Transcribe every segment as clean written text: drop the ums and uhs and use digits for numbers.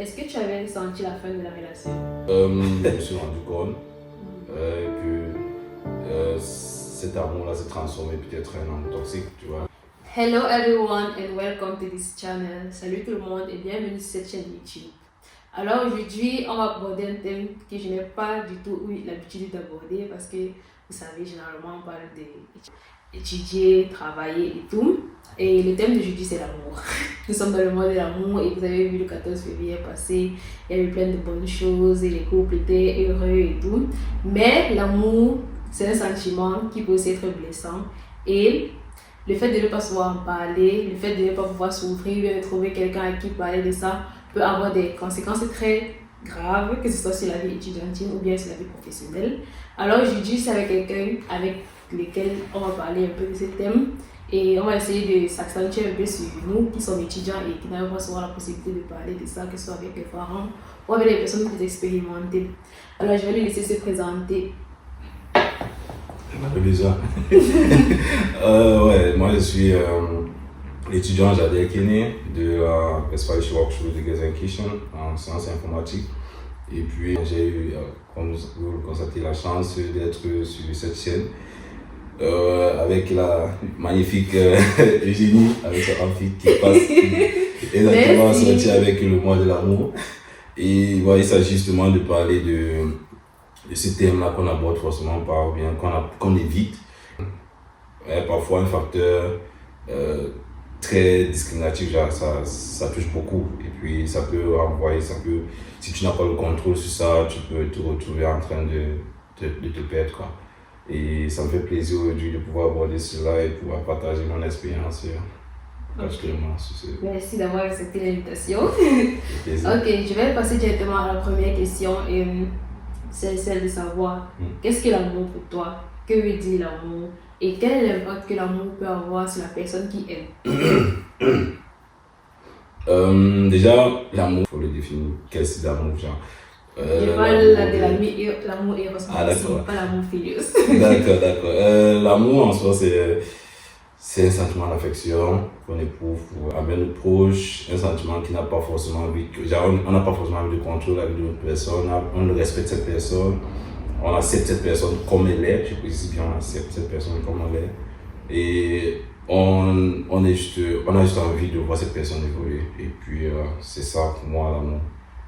est-ce que tu avais senti la fin de la relation? Je me suis rendu compte que cet amour-là s'est transformé peut-être en amour toxique, tu vois. Hello everyone and welcome to this channel. Salut tout le monde et bienvenue sur cette chaîne YouTube. Alors aujourd'hui, on va aborder un thème que je n'ai pas du tout eu l'habitude d'aborder parce que vous savez, généralement on parle d'étudier, travailler et tout. Et le thème d'aujourd'hui c'est l'amour. Nous sommes dans le mois de l'amour et vous avez vu le 14 février passé, il y avait plein de bonnes choses et les couples étaient heureux et tout. Mais l'amour, c'est un sentiment qui peut aussi être blessant et le fait de ne pas savoir en parler, le fait de ne pas pouvoir s'ouvrir, de trouver quelqu'un à qui parler de ça peut avoir des conséquences très graves, que ce soit sur la vie étudiantine ou bien sur la vie professionnelle. Alors aujourd'hui, c'est avec quelqu'un avec lequel on va parler un peu de ce thème et on va essayer de s'accentuer un peu sur nous qui sommes étudiants et qui n'avons pas souvent la possibilité de parler de ça, que ce soit avec les parents ou avec les personnes plus expérimentées. Alors je vais lui laisser se présenter. Déjà. Ouais, moi je suis étudiant Jadel Kene de la Westfälische Hochschule de Gelsenkirchen en sciences informatiques. Et puis j'ai eu, comme vous le constatez, la chance d'être sur cette chaîne avec la magnifique Eugénie, avec sa fille qui passe exactement sortir avec le mois de l'amour. Et voilà, il s'agit justement de parler de ce thème-là qu'on aborde forcément pas ou bien qu'on évite. Parfois un facteur très discriminatif, genre ça touche beaucoup et puis ça peut renvoyer, si tu n'as pas le contrôle sur ça, tu peux te retrouver en train de te perdre quoi. Et ça me fait plaisir aujourd'hui de pouvoir aborder cela et pouvoir partager mon expérience particulièrement sur ce. Merci d'avoir accepté l'invitation. Ok, je vais passer directement à la première question et c'est celle de savoir qu'est-ce que l'amour pour toi? Que veut dire l'amour? Et quel est l'impact que l'amour peut avoir sur la personne qui aime? Déjà, l'amour, il faut le définir. Quel type d'amour, genre je parle de l'amour éros, pas l'amour filius. D'accord. L'amour en soi, c'est un sentiment d'affection qu'on éprouve envers nos proches, un sentiment qui n'a pas forcément envie, on n'a pas forcément envie de contrôle avec d'autres personnes, on respecte cette personne, on accepte cette personne comme elle est, je précise bien, on accepte cette personne comme elle est, et on a juste envie de voir cette personne évoluer, et puis c'est ça pour moi l'amour.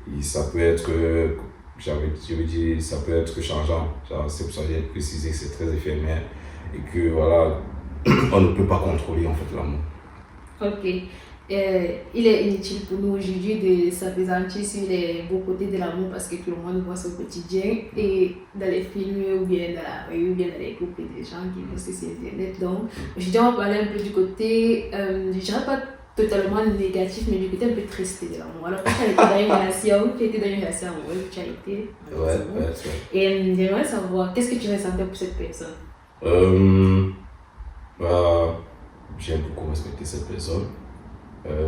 Et ça peut être, ça peut être changeant, c'est pour ça que j'ai précisé que c'est très éphémère, et que voilà, on ne peut pas contrôler en fait l'amour. Ok. Il est inutile pour nous aujourd'hui de s'appesantir sur les beaux côtés de l'amour parce que tout le monde voit ça au quotidien et dans les films ou bien dans la rue ou bien dans les groupes des gens qui postent sur internet. Donc aujourd'hui on va parler un peu du côté, je dirais pas totalement négatif mais du côté un peu triste de l'amour. Alors quand tu étais dans une relation amoureuse, tu as été Ouais. Et j'aimerais savoir qu'est-ce que tu ressentais pour cette personne? J'ai beaucoup respecté cette personne.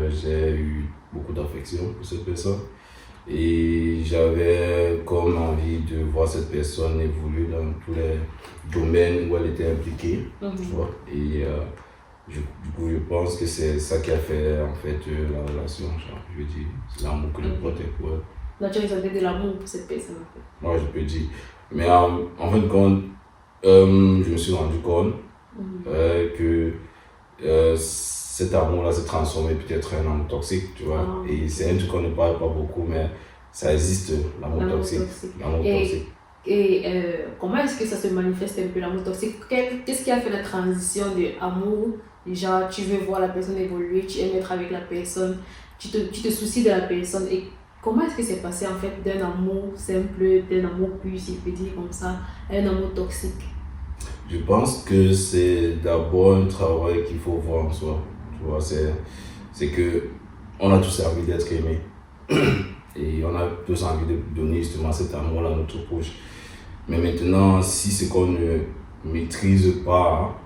J'ai eu beaucoup d'affection pour cette personne. Et j'avais comme envie de voir cette personne évoluer dans tous les domaines où elle était impliquée. Tu vois? Et du coup, je pense que c'est ça qui a fait en fait la relation. Genre, je veux dire, c'est l'amour que je portais pour elle. Donc tu ressentais de l'amour pour cette personne en fait? Moi, je peux dire. Mais en fin de compte, je me suis rendu compte que cet amour-là s'est transformé peut-être en amour toxique, tu vois. Et c'est un truc qu'on ne parle pas beaucoup, mais ça existe, l'amour toxique. Et comment est-ce que ça se manifeste un peu l'amour toxique? Qu'est-ce qui a fait la transition de amour? Genre, tu veux voir la personne évoluer, tu aimes être avec la personne, tu te soucies de la personne. Et comment est-ce que c'est passé en fait d'un amour simple, d'un amour pur, si je peux dire comme ça, à un amour toxique? Je pense que c'est d'abord un travail qu'il faut voir en soi. Tu vois, c'est que on a tous envie d'être aimés. Et on a tous envie de donner justement cet amour-là à notre proche. Mais maintenant, si ce qu'on ne maîtrise pas,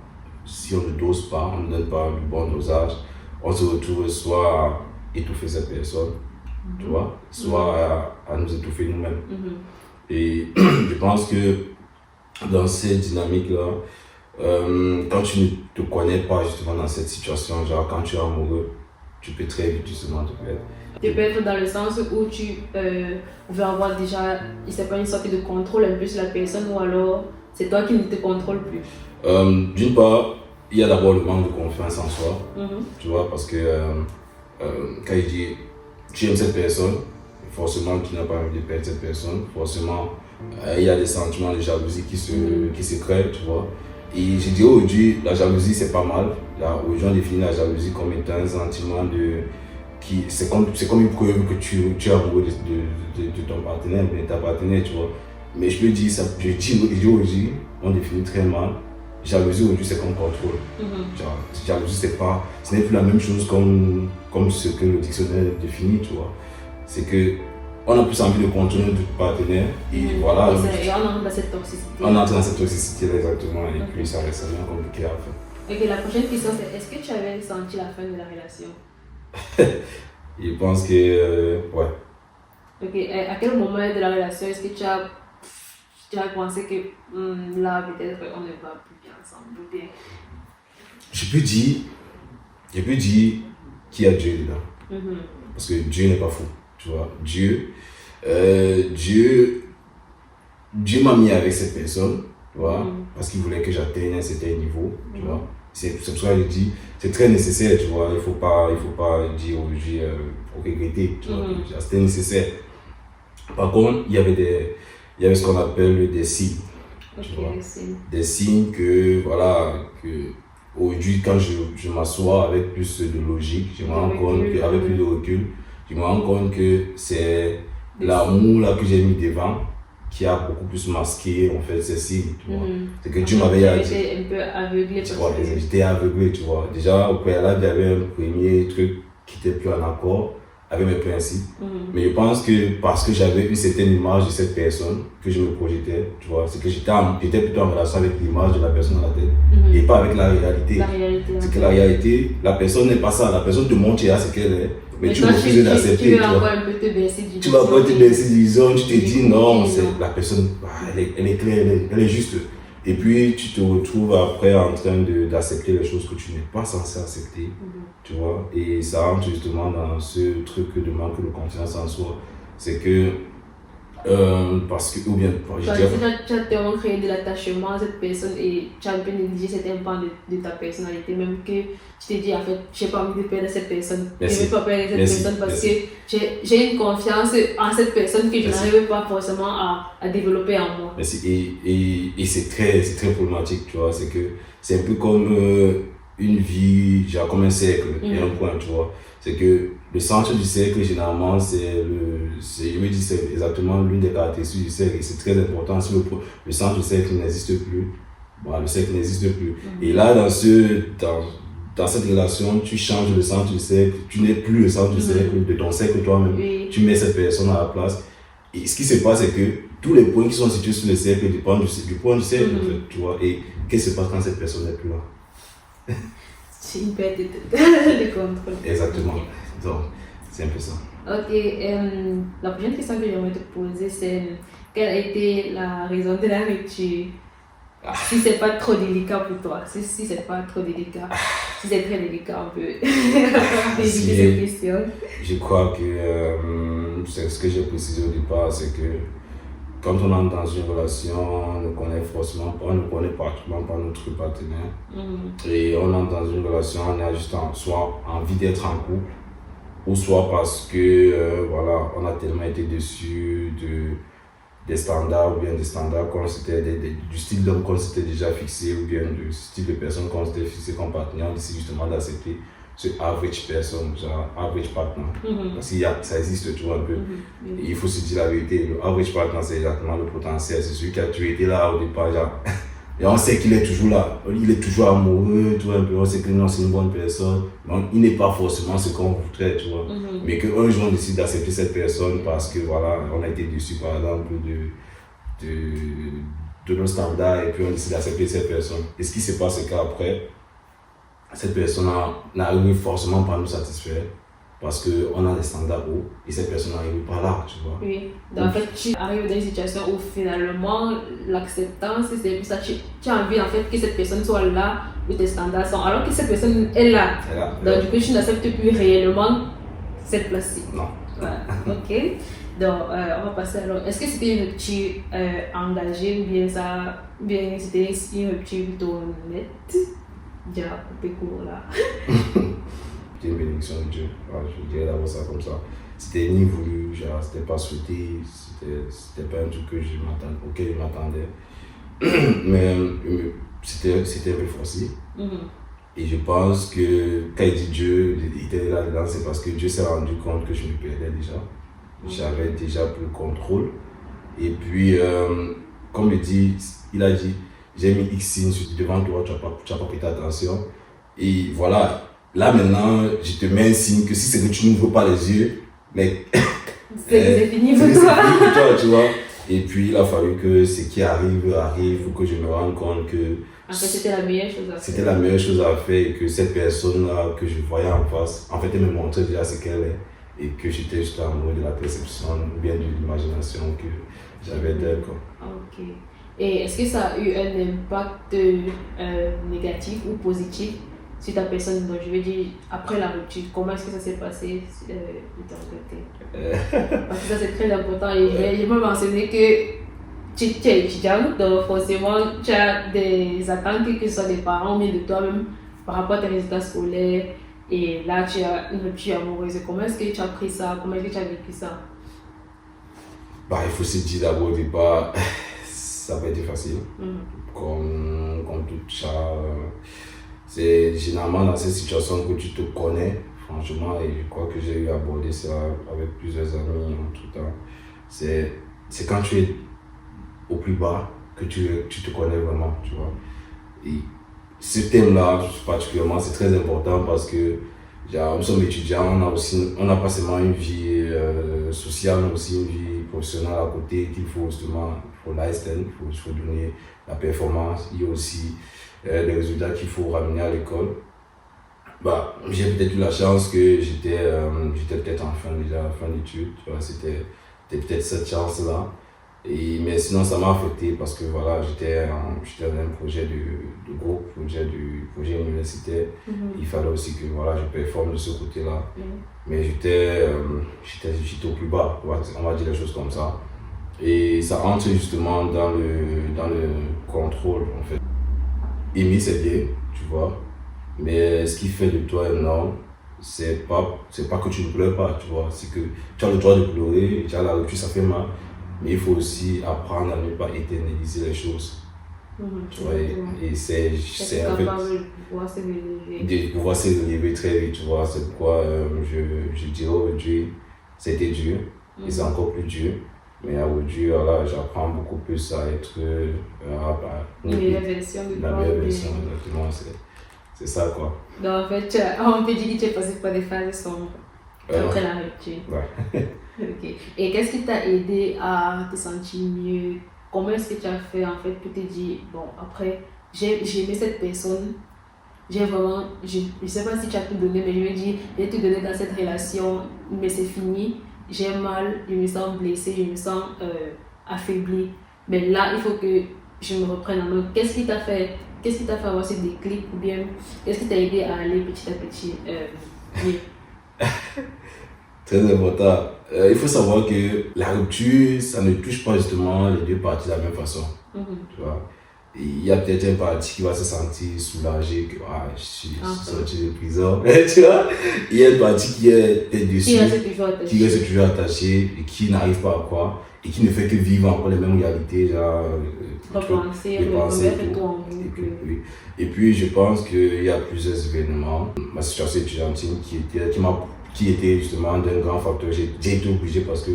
si on ne dose pas, on ne donne pas le bon dosage, on se retrouve soit à étouffer cette personne, tu vois, soit à nous étouffer nous-mêmes. Et je pense que dans cette dynamique-là, quand tu ne te connais pas justement dans cette situation, genre quand tu es amoureux, tu peux très vite justement te perdre. Tu peux être dans le sens où tu veux avoir déjà, il s'est pas une sorte de contrôle un peu sur la personne ou alors c'est toi qui ne te contrôle plus. D'une part, il y a d'abord le manque de confiance en soi, Mhm. tu vois, parce que quand je dis tu aimes cette personne, forcément tu n'as pas envie de perdre cette personne, forcément il y a des sentiments de jalousie qui se créent, tu vois. Et je dis aujourd'hui, la jalousie c'est pas mal. Là, aujourd'hui on définit la jalousie comme étant un sentiment c'est comme une preuve que tu es amoureux de ton partenaire, de ta partenaire, tu vois. Mais je peux dire ça, je dis aujourd'hui, on définit très mal. Jalousie aujourd'hui c'est comme contrôle. Genre, jalousie ce n'est plus la même chose comme ce que le dictionnaire définit, tu vois. C'est que on a plus envie de contrôler notre partenaire et voilà. Et on entre dans cette toxicité. On entre dans cette toxicité exactement et puis ça reste bien compliqué à faire. Ok, la prochaine question c'est est-ce que tu avais senti la fin de la relation? Je pense que ouais. Ok, à quel moment de la relation est-ce que tu as pensé que là peut-être on ne va plus bien ensemble ou bien? Je peux dire qu'il y a Dieu dedans. Parce que Dieu n'est pas fou, tu vois. Dieu m'a mis avec cette personne, tu vois, parce qu'il voulait que j'atteigne un certain niveau, tu vois. C'est pour ça que je dis, c'est très nécessaire, tu vois. Il faut pas dire aujourd'hui pour regretter, tu vois. C'était nécessaire. Par contre, il y avait ce qu'on appelle des signes. Tu vois, des signes que, voilà, que aujourd'hui, quand je m'assois avec plus de logique, je me rends compte qu'avec plus de recul, je me rends compte que c'est l'amour là que j'ai mis devant qui a beaucoup plus masqué en fait ces signes, tu vois. C'est que Dieu m'avait dit. J'étais un peu aveuglé. Tu vois, j'étais aveuglé, tu vois. Déjà, au préalable, il y avait un premier truc qui était plus en accord avec mes principes. Mais je pense que parce que j'avais une certaine image de cette personne que je me projetais, tu vois, c'est que j'étais plutôt en relation avec l'image de la personne dans la tête et pas avec la réalité. C'est que la réalité, la personne n'est pas ça. La personne te montre ce qu'elle est, mais tu refuses d'accepter. Tu vas encore un peu te baisser du tu vas encore te baisser du disons, tu te dis non, la personne, elle est claire, elle est juste. Et puis tu te retrouves après en train d'accepter les choses que tu n'es pas censé accepter, tu vois. Et ça rentre justement dans ce truc de manque de confiance en soi. C'est que, parce que, ou bien, tu as tellement créé de l'attachement à cette personne et tu as un peu négligé certains pans de ta personnalité, même que tu t'es dit, en fait, je n'ai pas envie de perdre cette personne. Je ne veux pas perdre cette personne parce que j'ai une confiance en cette personne que je n'arrive pas forcément à développer en moi. Merci. Et c'est très problématique, tu vois. C'est un peu comme une vie, genre comme un cercle et un point, tu vois. C'est que le centre du cercle, généralement, c'est exactement l'une des caractéristiques du cercle. Et c'est très important. Si le centre du cercle n'existe plus, le cercle n'existe plus. Et là, dans cette relation, tu changes le centre du cercle. Tu n'es plus le centre du cercle, de ton cercle toi-même. Tu mets cette personne à la place. Et ce qui se passe, c'est que tous les points qui sont situés sur le cercle dépendent du point du cercle, en fait, tu vois. Et qu'est-ce qui se passe quand cette personne n'est plus là? C'est une perte de contrôle. Exactement. Donc, c'est un peu ça. Ok, la prochaine question que j'aimerais te poser, c'est quelle a été la raison de la rupture? Si c'est pas trop délicat pour toi, si c'est pas trop délicat, si c'est très délicat, on peut éviter cette question. Je crois que c'est ce que j'ai précisé au départ, c'est que quand on entre dans une relation, on ne connaît pratiquement pas notre partenaire. Et on entre dans une relation, on a juste soit envie d'être en couple, ou soit parce que voilà, on a tellement été déçus des standards, ou bien des standards du style d'homme qu'on s'était déjà fixé, ou bien du style de personne qu'on s'était fixé comme partenaire. On décide justement d'accepter ce average person, genre average partner. Parce que ça existe, tu vois, un peu. Et il faut se dire la vérité, le average partner, c'est exactement le potentiel. C'est celui qui a toujours été là au départ, genre. Et on sait qu'il est toujours là, il est toujours amoureux, tu vois, un peu. On sait que non, c'est une bonne personne. Donc, il n'est pas forcément ce qu'on voudrait, tu vois. Mais qu'un jour, on décide d'accepter cette personne parce que, voilà, on a été déçus, par exemple, de nos standards, et puis on décide d'accepter cette personne. Et ce qui se passe, c'est qu'après, cette personne n'arrive forcément pas à nous satisfaire. parce qu'on a des standards hauts et cette personne n'arrive pas là, tu vois. Oui, donc en fait, tu arrives dans une situation où finalement l'acceptance, c'est plus ça, tu as envie en fait que cette personne soit là où tes standards sont, alors que cette personne est là. Donc du coup, tu n'acceptes plus réellement cette place-ci. Non. Voilà. Ok. Donc on va passer alors. Est-ce que c'était une rupture engagée ou bien c'était une rupture plutôt nette? Déjà, coupé court là. C'était une bénédiction de Dieu. Voilà, je dirais d'abord ça comme ça. C'était ni voulu, genre, c'était pas souhaité, c'était pas un truc auquel je m'attendais. Mais c'était un peu forcé. Et je pense que quand il dit Dieu, il était là-dedans, c'est parce que Dieu s'est rendu compte que je me perdais déjà. J'avais déjà plus le contrôle. Et puis, comme il a dit, j'ai mis X signe devant toi, tu n'as pas prêté attention. Et voilà, là maintenant, je te mets un signe que si c'est que tu n'ouvres pas les yeux, mais c'est fini pour toi. Tu vois. Et puis il a fallu que ce qui arrive, pour que je me rende compte que en fait, c'était la meilleure chose à faire. C'était la meilleure chose à faire et que cette personne-là que je voyais en face, en fait, elle me montrait déjà ce qu'elle est et que j'étais juste amoureux de la perception ou bien de l'imagination que j'avais d'elle. Ok. Et est-ce que ça a eu un impact négatif ou positif sur ta personne? Donc, je veux dire, après la rupture, comment est-ce que ça s'est passé de ton côté? Parce que ça, c'est très important. Et je me mentionner que tu es étudiant, donc forcément, tu as des attentes, que ce soit des parents, mais de toi-même, par rapport à tes résultats scolaires. Et là, tu as une rupture amoureuse. Comment est-ce que tu as pris ça? Comment est-ce que tu as vécu ça? Il faut se dire d'abord au départ, ça n'a pas été facile. Comme tout ça, c'est généralement dans cette situation que tu te connais, franchement, et je crois que j'ai eu à aborder ça avec plusieurs amis en tout temps. C'est quand tu es au plus bas que tu te connais vraiment, tu vois. Et ce thème-là, particulièrement, c'est très important parce que nous sommes étudiants, on n'a pas seulement une vie sociale, mais aussi une vie professionnelle à côté qu'il faut justement, il faut donner la performance. Il y a aussi des résultats qu'il faut ramener à l'école. J'ai peut-être eu la chance que j'étais peut-être en fin d'études, tu vois, c'était peut-être cette chance-là. Mais sinon, ça m'a affecté parce que voilà, j'étais dans un projet de groupe, projet universitaire. Il fallait aussi que voilà, je performe de ce côté-là. Mais j'étais au plus bas, on va dire les choses comme ça. Et ça rentre justement dans le contrôle, en fait. Aimer, c'est bien, tu vois. Mais ce qui fait de toi un homme, c'est pas que tu ne pleures pas, tu vois. C'est que tu as le droit de pleurer, tu as la rupture, ça fait mal. Mais il faut aussi apprendre à ne pas éterniser les choses. Tu vois, et c'est en fait de pouvoir se relever très vite, tu vois. C'est pourquoi je dirais aujourd'hui, c'était dur, et c'est encore plus dur. Mais aujourd'hui, là, j'apprends beaucoup plus à être la meilleure version de toi. La meilleure version, exactement. C'est ça, quoi. Donc, en fait, on peut dire que tu es passé par des phases sombres après la rupture. Ouais. Ok. Et qu'est-ce qui t'a aidé à te sentir mieux? Comment est-ce que tu as fait en fait pour te dire, bon, après, j'ai aimé cette personne, j'ai vraiment, je ne sais pas si tu as tout donné, mais je veux dire, j'ai tout donné dans cette relation, mais c'est fini, j'ai mal, je me sens blessée, je me sens affaiblie. Mais là, il faut que je me reprenne en main. Qu'est-ce qui t'a fait avoir ce déclic ou bien qu'est-ce qui t'a aidé à aller petit à petit mieux? Très important. Il faut savoir que la rupture, ça ne touche pas justement les deux parties de la même façon. Tu vois? Il y a peut-être une partie qui va se sentir soulagée que je suis sorti de prison. Tu vois? Il y a une partie qui est déçue, qui reste toujours attachée et qui n'arrive pas à quoi et qui ne fait que vivre encore les mêmes réalités. Et puis je pense qu'il y a plusieurs événements. Ma situation étudiantine qui était justement d'un grand facteur. J'ai été obligé parce que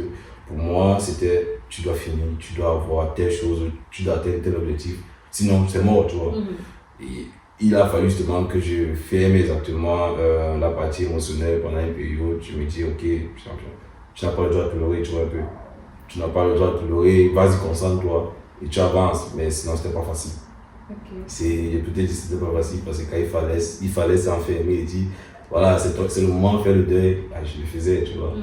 pour moi, c'était tu dois finir, tu dois avoir telle chose, tu dois atteindre tel objectif. Sinon, c'est mort, tu vois. Et il a fallu justement que je ferme exactement la partie émotionnelle pendant une période. Je me dis, ok, champion, tu n'as pas le droit de pleurer, tu vois un peu. Tu n'as pas le droit de pleurer, vas-y, concentre-toi et tu avances. Mais sinon, c'était pas facile. J'ai peut-être dit que c'était pas facile parce que quand il fallait s'enfermer et dire, voilà, c'est le moment de faire le deuil, je le faisais, tu vois.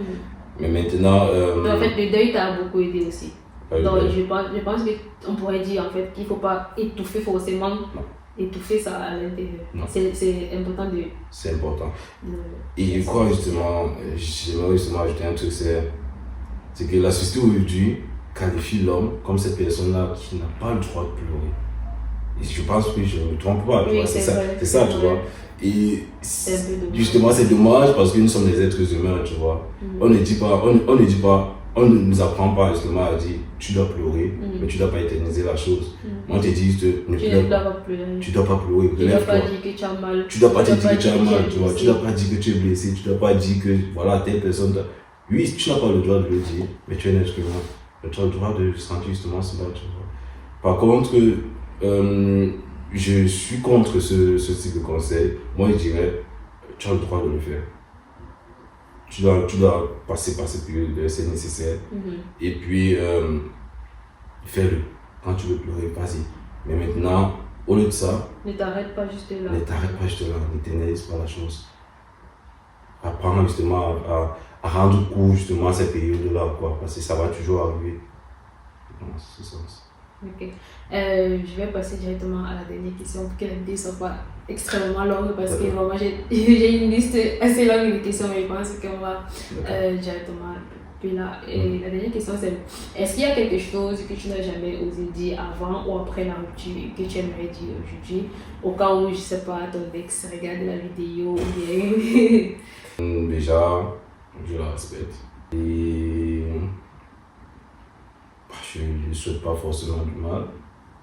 Mais maintenant. Donc, en fait, le deuil t'a beaucoup aidé aussi. Donc, deuil. je pense qu'on pourrait dire en fait qu'il ne faut pas étouffer forcément. Non. Étouffer ça à l'intérieur. C'est important de. C'est important. Et je crois justement, j'aimerais justement ajouter un truc, c'est que la société aujourd'hui qualifie l'homme comme cette personne-là qui n'a pas le droit de pleurer. Et je pense que je ne me trompe pas, tu vois, c'est ça, tu vois. Et justement, c'est dommage parce que nous sommes des êtres humains, tu vois. On ne dit pas, on ne nous apprend pas justement à dire tu dois pleurer, mais tu ne dois pas éterniser la chose. Moi, on te dit juste ne pleure pas. Tu ne dois pas pleurer. Tu ne dois pas dire que tu as mal. Tu ne dois pas te dire que tu as mal, tu vois. Tu ne dois pas dire que tu es blessé. Tu ne dois pas dire que voilà, telle personne. Oui, tu n'as pas le droit de le dire, mais tu es un être humain. Tu as le droit de sentir justement cela, tu vois. Par contre, je suis contre ce type de conseil. Moi, je dirais, tu as le droit de le faire. Tu dois passer par cette période, c'est nécessaire. Et puis, fais-le. Quand tu veux pleurer, vas-y. Mais maintenant, au lieu de ça, ne t'arrête pas juste là. N'éternise pas la chose. Apprends justement à rendre court justement à cette période-là, quoi, parce que ça va toujours arriver. Dans ce sens. Ok. Je vais passer directement à la dernière question pour que la vidéo ne soit pas extrêmement longue parce que vraiment j'ai une liste assez longue de questions, mais je pense qu'on va directement. Puis là, et la dernière question c'est est-ce qu'il y a quelque chose que tu n'as jamais osé dire avant ou après la rupture que tu aimerais dire aujourd'hui au cas où, je sais pas, ton ex regarde la vidéo ou bien. Déjà, je la respecte. Et je ne souhaite pas forcément du mal.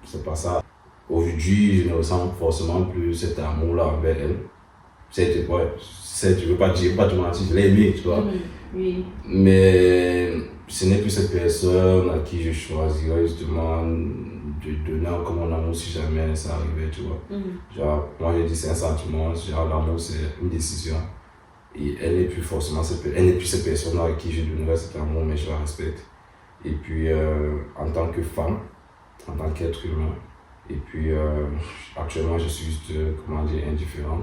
C'est pas ça. Aujourd'hui, je ne ressens forcément plus cet amour-là envers elle. Je veux pas te mentir, je l'ai aimé, tu vois. Oui. Mais ce n'est plus cette personne à qui je choisirais justement de donner encore mon amour si jamais ça arrivait, tu vois. Genre, moi j'ai dit c'est un sentiment, genre l'amour c'est une décision. Et elle n'est plus forcément cette personne à qui je donnerais cet amour, mais je la respecte. Et puis en tant que femme, en tant qu'être humain, et puis actuellement je suis juste, indifférent.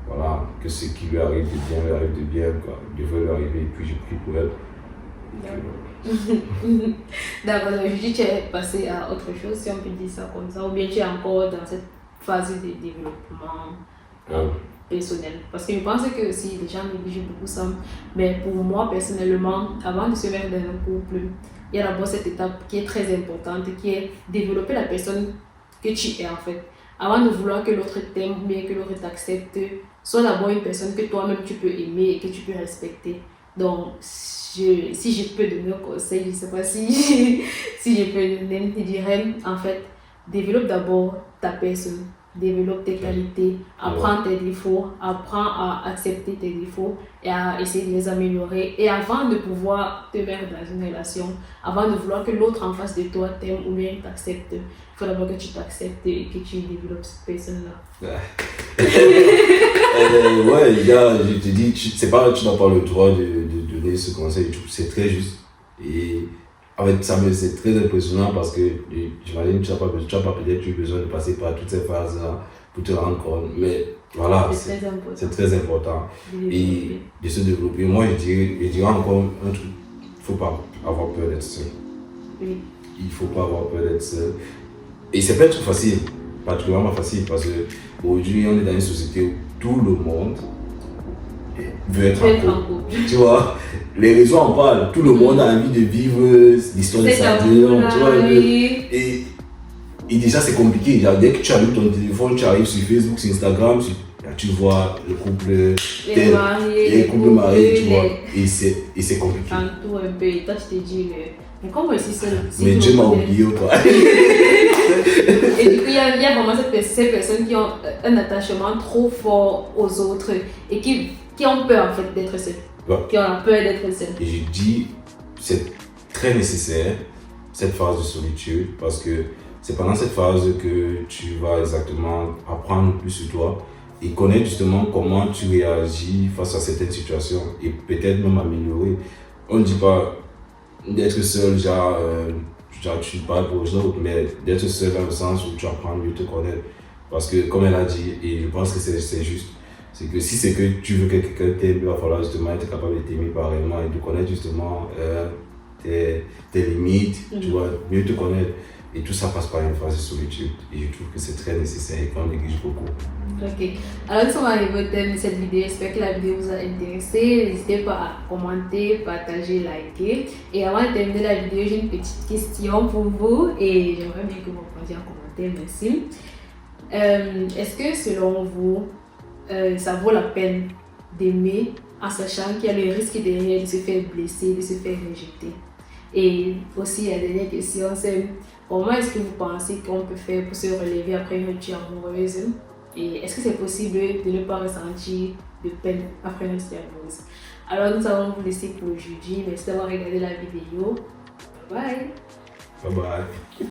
Voilà, que ce qui lui arrive de bien, lui arrive de bien, quoi. Il devrait lui arriver, et puis je prie pour elle. D'accord, aujourd'hui tu es passé à autre chose, si on peut dire ça comme ça, ou bien tu es encore dans cette phase de développement personnel. Parce que je pense que aussi les gens négligent beaucoup ça, mais pour moi personnellement, avant de se mettre dans un couple, il y a d'abord cette étape qui est très importante, qui est développer la personne que tu es en fait. Avant de vouloir que l'autre t'aime ou bien que l'autre t'accepte, sois d'abord une personne que toi-même tu peux aimer et que tu peux respecter. Donc, si je peux donner un conseil, je ne sais pas si je peux donner, je dirais en fait, développe d'abord ta personne, développe tes qualités, apprends tes défauts, apprends à accepter tes défauts et à essayer de les améliorer. Et avant de pouvoir te mettre dans une relation, avant de vouloir que l'autre en face de toi t'aime ou bien t'accepte, il faut d'abord que tu t'acceptes et que tu développes cette personne-là. Ouais, les gars, je te dis, tu n'as pas le droit de donner ce conseil, c'est très juste. Et en fait, c'est très impressionnant parce que j'imagine que tu n'as pas peut-être eu besoin de passer par toutes ces phases-là pour te rendre compte. Mais voilà, c'est très important. Et de se développer. Moi, je dirais encore un truc, il ne faut pas avoir peur d'être seul. Oui. Il ne faut pas avoir peur d'être seul. Et c'est pas trop facile, particulièrement facile, parce qu'aujourd'hui, on est dans une société où tout le monde veut être en couple. Tu vois, les réseaux en parlent, tout le monde a envie de vivre l'histoire de sa vie, tu vois. Et déjà, c'est compliqué. Genre, dès que tu allumes ton téléphone, tu arrives sur Facebook, sur Instagram, tu vois le couple, les couples mariés, tu vois. Et c'est compliqué. Tantôt un peu, et toi, tu te dis, mais comment est-ce seul? Mais Dieu m'a oublié ou quoi? Et du coup, il y a vraiment ces personnes qui ont un attachement trop fort aux autres et qui ont peur en fait d'être seules. Ouais. Qui ont peur d'être seules. Et je dis, c'est très nécessaire cette phase de solitude parce que c'est pendant cette phase que tu vas exactement apprendre plus sur toi et connaître justement comment tu réagis face à certaines situations et peut-être même améliorer. On ne dit pas d'être seul, genre tu parles pour les autres, mais d'être seul dans le sens où tu apprends mieux te connaître. Parce que, comme elle a dit, et je pense que c'est juste, C'est que si c'est que tu veux que quelqu'un t'aime, il va falloir justement être capable de t'aimer pareillement et de connaître justement tes limites, tu vois, mieux te connaître. Et tout ça passe par une phase de solitude. Et je trouve que c'est très nécessaire et qu'on néglige beaucoup. Ok. Alors, nous sommes arrivés au thème de cette vidéo. J'espère que la vidéo vous a intéressé. N'hésitez pas à commenter, partager, liker. Et avant de terminer la vidéo, j'ai une petite question pour vous. Et j'aimerais bien que vous répondiez en commentaire. Merci. Est-ce que selon vous, ça vaut la peine d'aimer en sachant qu'il y a le risque derrière de se faire blesser, de se faire rejeter? Et aussi, la dernière question, c'est comment est-ce que vous pensez qu'on peut faire pour se relever après une rupture amoureuse? Et est-ce que c'est possible de ne pas ressentir de peine après une rupture amoureuse? Alors, nous allons vous laisser pour aujourd'hui. Merci d'avoir regardé la vidéo. Bye bye! Bye bye!